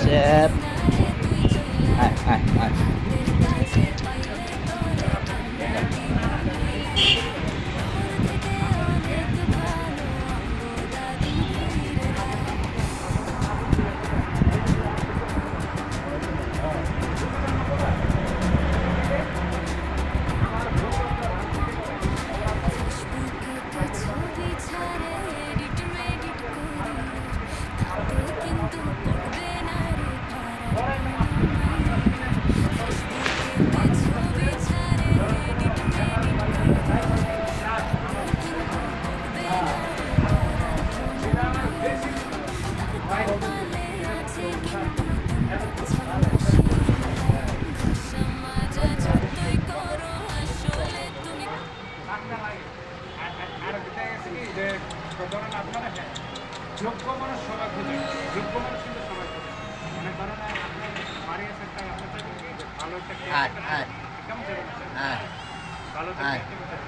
Sip. Ai. যোগ্য মানুষ সবাই খুঁজে, যোগ্য মানুষ কিন্তু সবাই খুঁজে। মানে ধরেন আপনার বাড়ি আছে একটা, আপনার চাইবেন কি যে ভালো একটা কেমন চাইবেন ভালো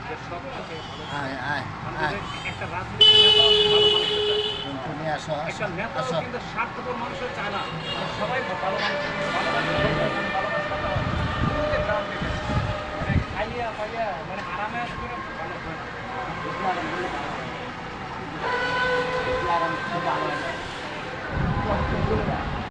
যে সব থাকে একটা রাজনীতি একটা নেতা কিন্তু স্বার্থপর মানুষের চায় না, সবাই ভালো মানুষ ভালো মানুষ মানে খাইয়া পাইয়া মানে আরামে আসবে ভালো হয় না।